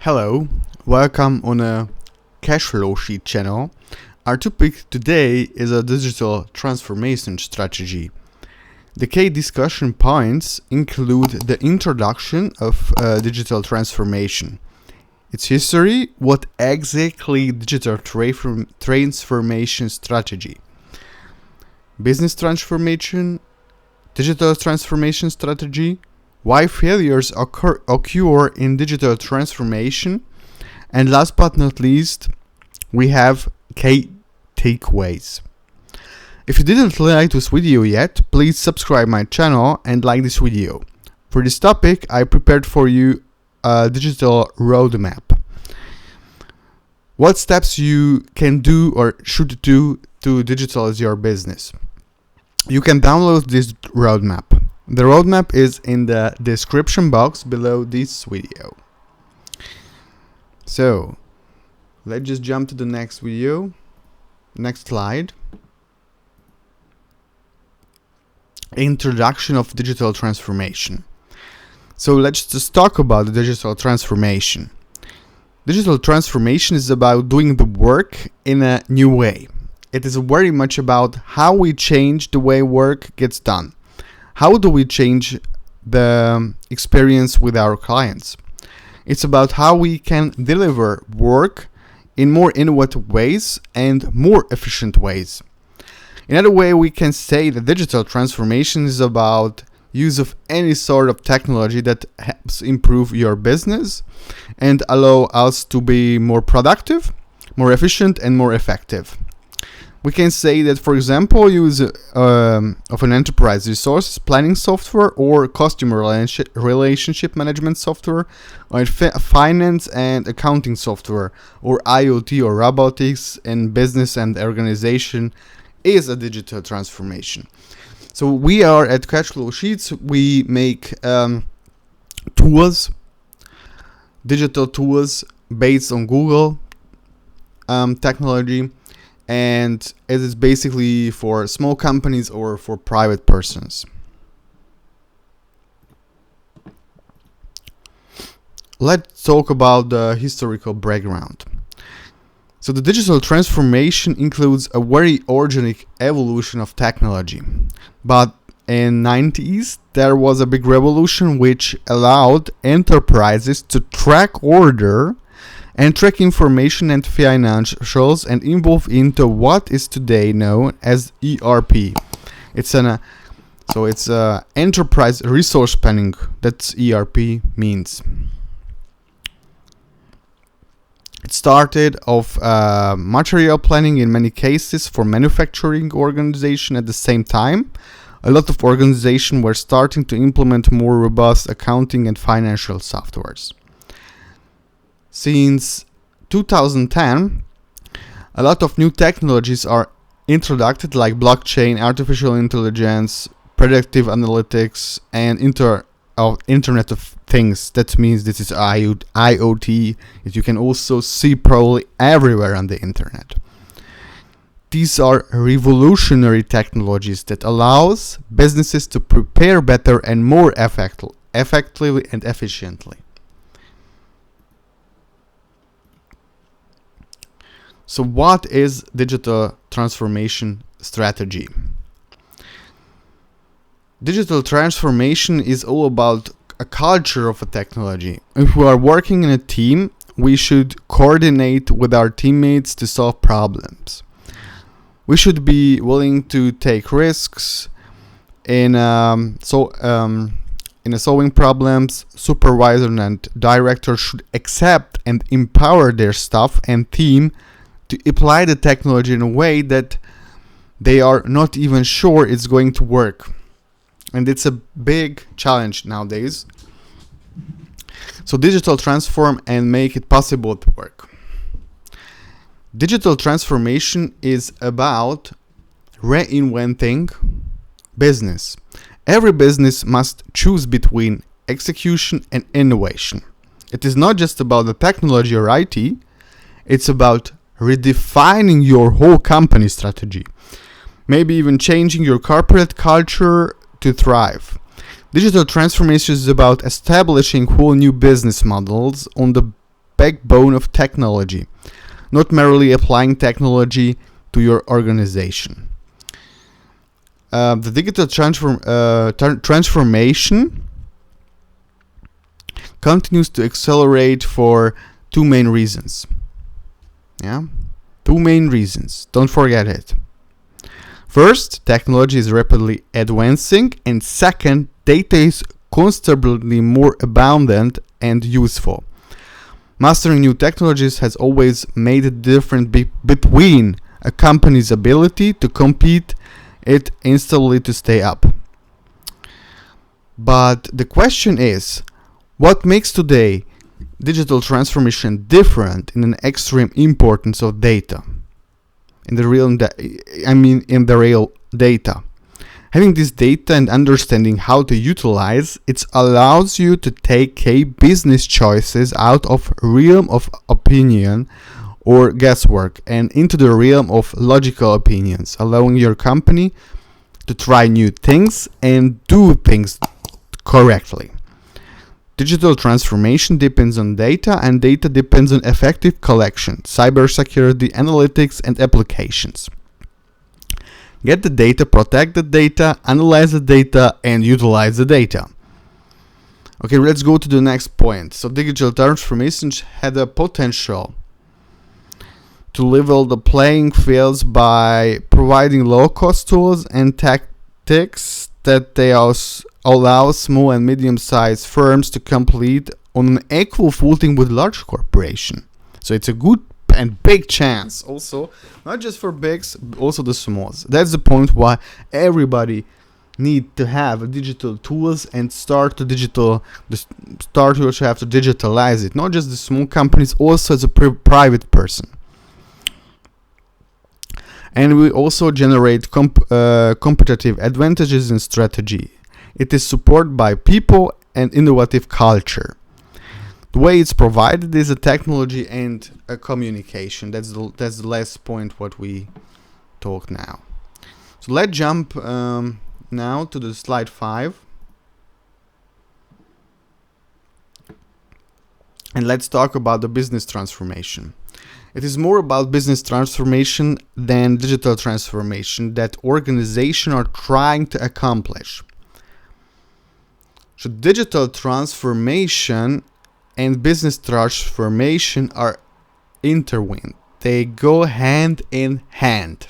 Hello, welcome on a Cashflow sheet channel. Our topic today is a digital transformation strategy. The key discussion points include the introduction of digital transformation, its history, what exactly digital transformation strategy, business transformation, digital transformation strategy, why failures occur in digital transformation, and last but not least, we have key takeaways. If you didn't like this video yet, please subscribe my channel and like this video. For this topic, I prepared for you a digital roadmap. What steps you can do or should do to digitalize your business? You can download this roadmap. The roadmap is in the description box below this video. So, let's just jump to the next video. Next slide. Introduction of digital transformation. So let's just talk about the digital transformation. Digital transformation is about doing the work in a new way. It is very much about how we change the way work gets done. How do we change the experience with our clients? It's about how we can deliver work in more innovative ways and more efficient ways. Another way we can say that digital transformation is about use of any sort of technology that helps improve your business and allow us to be more productive, more efficient, and more effective. We can say that, for example, use of an enterprise resource planning software or customer relationship management software or finance and accounting software or IoT or robotics in business and organization is a digital transformation. So we are at Cashflow Sheets. We make tools, digital tools based on Google technology. And it is basically for small companies or for private persons. Let's talk about the historical background. So the digital transformation includes a very organic evolution of technology. But in 90s, there was a big revolution which allowed enterprises to track order and track information and financials and evolve into what is today known as ERP. It's enterprise resource planning. That's ERP means. It started off material planning in many cases for manufacturing organization. At the same time, a lot of organizations were starting to implement more robust accounting and financial softwares. Since 2010, a lot of new technologies are introduced like blockchain, artificial intelligence, predictive analytics, and Internet of Things. That means this is IoT, that you can also see probably everywhere on the internet. These are revolutionary technologies that allows businesses to prepare better and more effectively and efficiently. So what is digital transformation strategy? Digital transformation is all about a culture of a technology. If we are working in a team, we should coordinate with our teammates to solve problems. We should be willing to take risks in solving problems. Supervisor and director should accept and empower their staff and team to apply the technology in a way that they are not even sure it's going to work. And it's a big challenge nowadays. So digital transform and make it possible to work. Digital transformation is about reinventing business. Every business must choose between execution and innovation. It is not just about the technology or IT, it's about redefining your whole company strategy. Maybe even changing your corporate culture to thrive. Digital transformation is about establishing whole new business models on the backbone of technology, not merely applying technology to your organization. The digital transformation continues to accelerate for two main reasons. Two main reasons. Don't forget it. First, technology is rapidly advancing, and second, data is constantly more abundant and useful. Mastering new technologies has always made a difference between a company's ability to compete and instantly to stay up. But the question is, what makes today digital transformation different in an extreme importance of data? In the real data. Having this data and understanding how to utilize it allows you to take business choices out of realm of opinion or guesswork and into the realm of logical opinions, allowing your company to try new things and do things correctly. Digital transformation depends on data, and data depends on effective collection, cybersecurity, analytics, and applications. Get the data, protect the data, analyze the data, and utilize the data. Okay, let's go to the next point. So digital transformation had a potential to level the playing fields by providing low-cost tools and tactics that they allow small and medium-sized firms to compete on an equal footing with large corporations. So it's a good and big chance also, not just for bigs, also the smalls. That's the point why everybody need to have digital tools and start to digitalize it. Not just the small companies, also as a private person. And we also generate competitive advantages in strategy. It is supported by people and innovative culture. The way it's provided is a technology and a communication. That's the last point what we talk now. So let's jump now to the slide 5. And let's talk about the business transformation. It is more about business transformation than digital transformation that organizations are trying to accomplish. So digital transformation and business transformation are intertwined. They go hand in hand.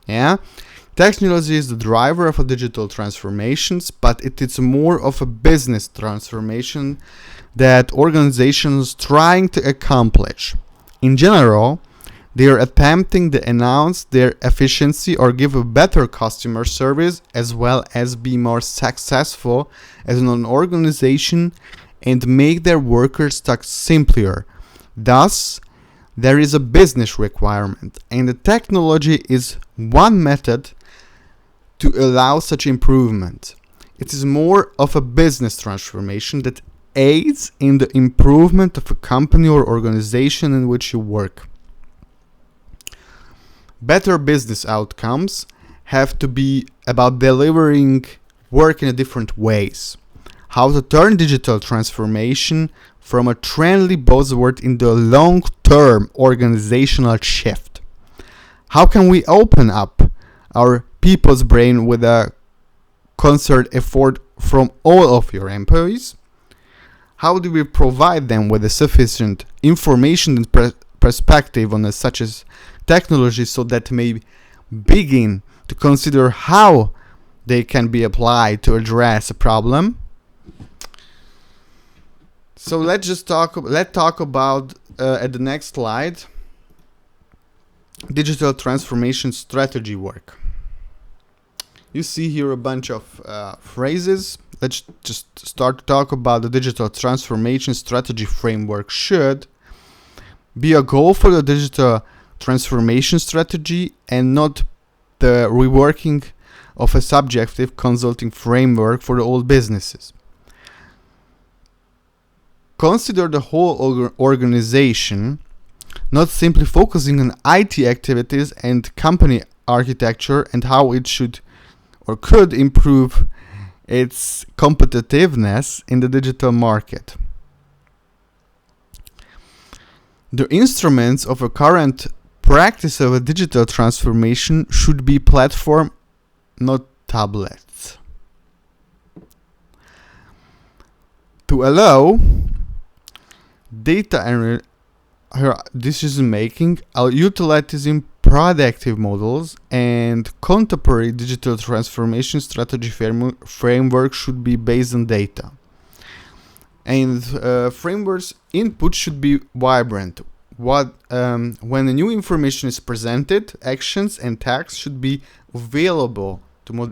Technology is the driver of a digital transformations, but it is more of a business transformation that organizations trying to accomplish. In general, they are attempting to enhance their efficiency or give a better customer service, as well as be more successful as an organization and make their workers' tasks simpler. Thus, there is a business requirement, and the technology is one method to allow such improvement. It is more of a business transformation that aids in the improvement of a company or organization in which you work. Better business outcomes have to be about delivering work in different ways. How to turn digital transformation from a trendy buzzword into a long-term organizational shift. How can we open up our people's brain with a concerted effort from all of your employees? How do we provide them with a sufficient information and perspective on such as technology so that may begin to consider how they can be applied to address a problem? So let's talk about at the next slide, digital transformation strategy work. You see here a bunch of phrases. Let's just start to talk about the digital transformation strategy framework. Should be a goal for the digital transformation strategy and not the reworking of a subjective consulting framework for all businesses. Consider the whole organization, not simply focusing on IT activities and company architecture and how it should or could improve its competitiveness in the digital market. The instruments of a current practice of a digital transformation should be platform, not tablets. To allow data and decision making, utilizing predictive models and contemporary digital transformation strategy framework should be based on data. And frameworks input should be vibrant. When the new information is presented, actions and tasks should be available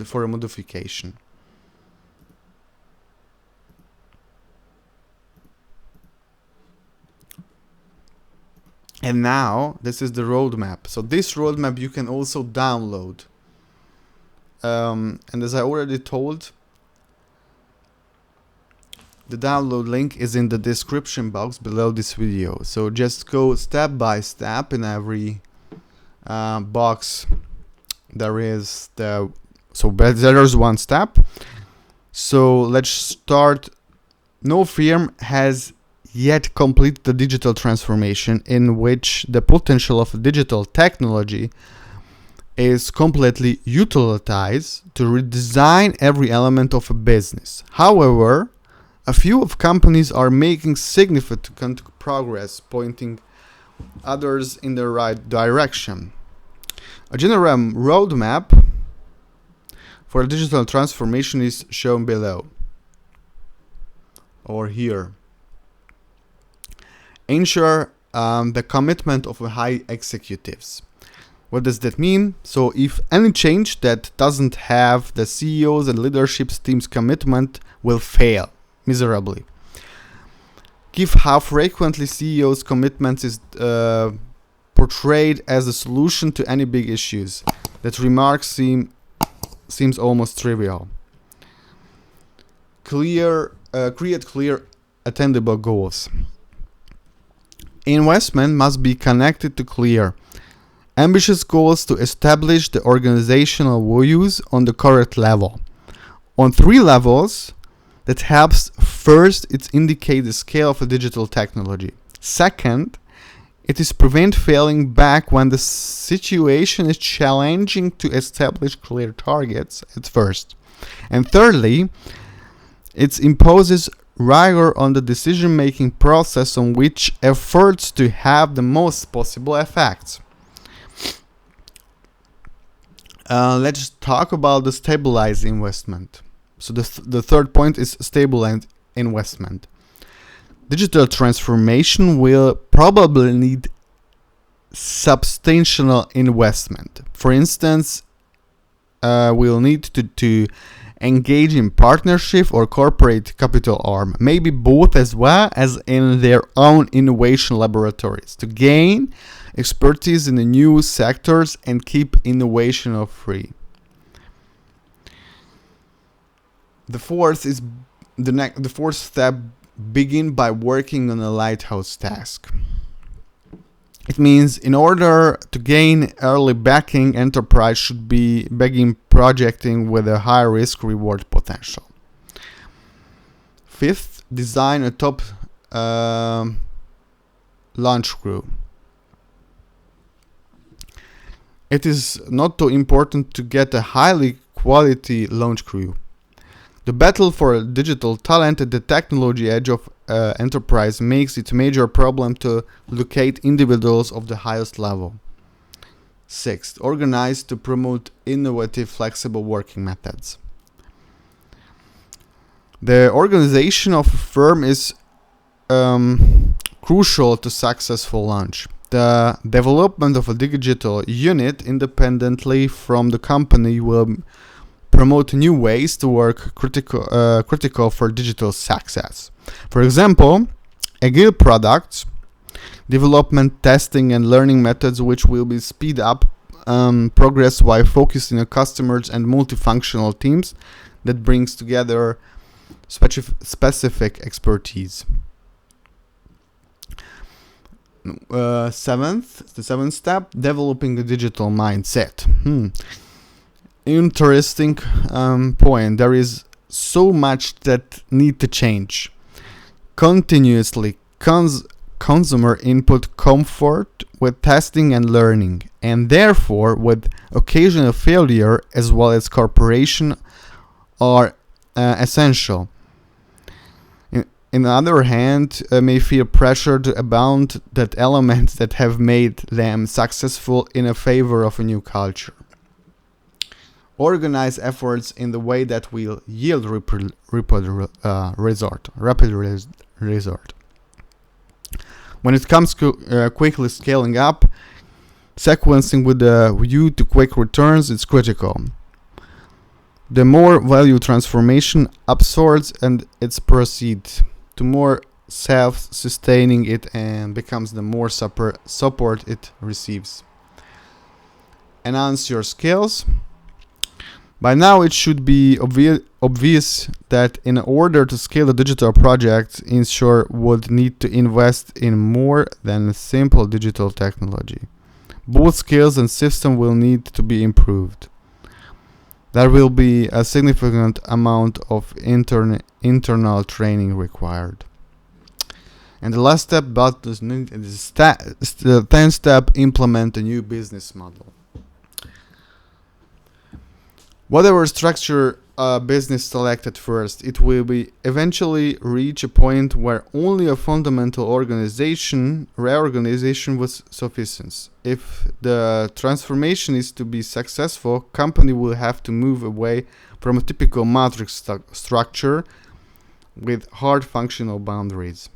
for a modification. And now this is the roadmap. So this roadmap you can also download. And as I already told, the download link is in the description box below this video. So just go step by step in every box. There's one step. So let's start. No firm has yet complete the digital transformation in which the potential of digital technology is completely utilized to redesign every element of a business. However, a few of companies are making significant progress, pointing others in the right direction. A general roadmap for digital transformation is shown below or here. Ensure the commitment of high executives. What does that mean? So if any change that doesn't have the CEOs and leadership team's commitment will fail miserably. Give how frequently CEOs' commitments is portrayed as a solution to any big issues. That remark seems almost trivial. Create clear, attainable goals. Investment must be connected to clear, ambitious goals to establish the organizational values on the correct level. On 3 levels, that helps. First, it indicates the scale of a digital technology. Second, it is prevent failing back when the situation is challenging to establish clear targets at first. And thirdly, it imposes rigor on the decision-making process on which efforts to have the most possible effects. Let's talk about the stabilized investment. So the third point is stabilized investment. Digital transformation will probably need substantial investment. For instance, we'll need to engage in partnership or corporate capital arm, maybe both as well as in their own innovation laboratories to gain expertise in the new sectors and keep innovation free. The fourth step, begin by working on a lighthouse task. It means in order to gain early backing, enterprise should begin projecting with a high risk reward potential. Fifth, design a top launch crew. It is not too important to get a highly quality launch crew. The battle for digital talent at the technology edge of enterprise makes it a major problem to locate individuals of the highest level. Sixth, organize to promote innovative, flexible working methods. The organization of a firm is crucial to successful launch. The development of a digital unit independently from the company will promote new ways to work critical for digital success. For example, agile products, development, testing, and learning methods which will be speed up progress while focusing on customers and multifunctional teams that brings together specific expertise. The seventh step, developing a digital mindset. Interesting point. There is so much that need to change. Continuously, consumer input comfort with testing and learning, and therefore with occasional failure as well as cooperation are essential. On the other hand, may feel pressure to abound that elements that have made them successful in a favor of a new culture. Organize efforts in the way that will yield rapid result. When it comes to quickly scaling up, sequencing with a view to quick returns is critical. The more value transformation absorbs and it proceeds, the more self-sustaining it and becomes, the more support it receives. Enhance your skills. By now it should be obvious that in order to scale a digital project, Insure would need to invest in more than simple digital technology. Both skills and system will need to be improved. There will be a significant amount of internal training required. And the last step, but is the 10th step, implement a new business model. Whatever structure a business selected first, it will be eventually reach a point where only a fundamental reorganization was sufficient. If the transformation is to be successful, company will have to move away from a typical matrix structure with hard functional boundaries.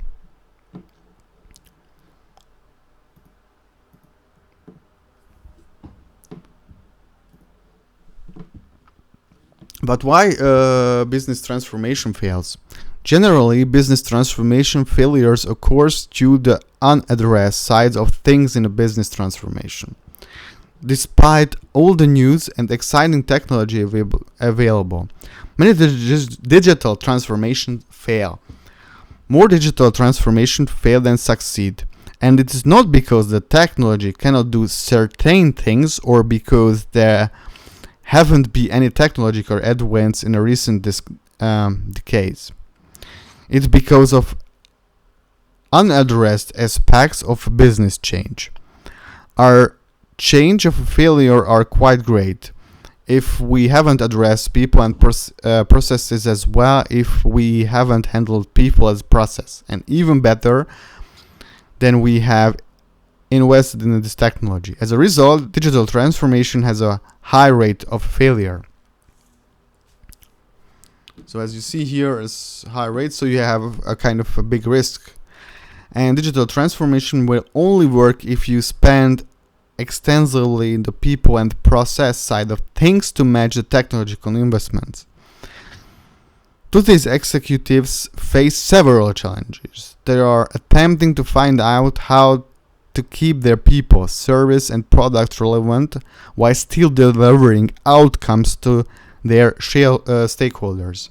But why business transformation fails? Generally, business transformation failures occurs due to the unaddressed sides of things in a business transformation. Despite all the news and exciting technology available, many digital transformations fail. More digital transformations fail than succeed. And it is not because the technology cannot do certain things or because there haven't been any technological advance in a recent decades. It's because of unaddressed aspects of business change. Our change of failure are quite great if we haven't addressed people and processes as well, if we haven't handled people as process, and even better than we have invested in this technology. As a result, digital transformation has a high rate of failure. So as you see here is high rate, so you have a kind of a big risk. And digital transformation will only work if you spend extensively in the people and process side of things to match the technological investments. Today's executives face several challenges. They are attempting to find out how to keep their people, service and product relevant while still delivering outcomes to their stakeholders.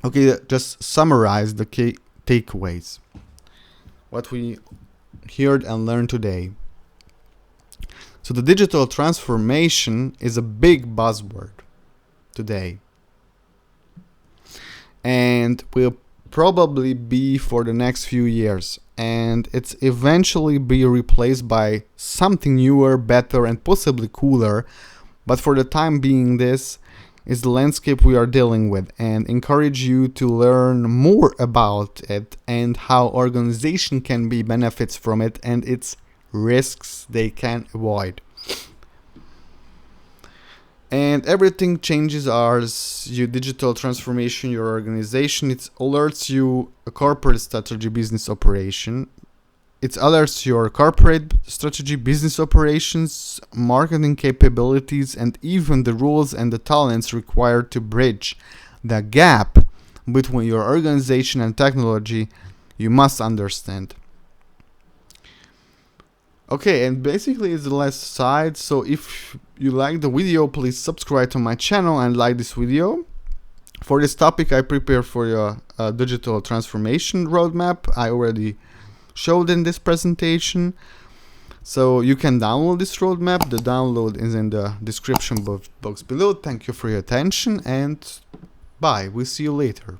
Okay, just summarize the key takeaways. What we heard and learned today. So the digital transformation is a big buzzword today. And will probably be for the next few years, and it's eventually be replaced by something newer, better and possibly cooler, but for the time being this is the landscape we are dealing with, and encourage you to learn more about it and how organization can be benefits from it and its risks they can avoid. And everything changes as you digital transformation your organization. It alerts you a corporate strategy business operation. It alerts your corporate strategy business operations, marketing capabilities, and even the rules and the talents required to bridge the gap between your organization and technology. You must understand. Okay, and basically it's the last side. So if you like the video, please subscribe to my channel and like this video. For this topic, I prepared for your digital transformation roadmap. I already showed in this presentation. So you can download this roadmap. The download is in the description box below. Thank you for your attention and bye. We'll see you later.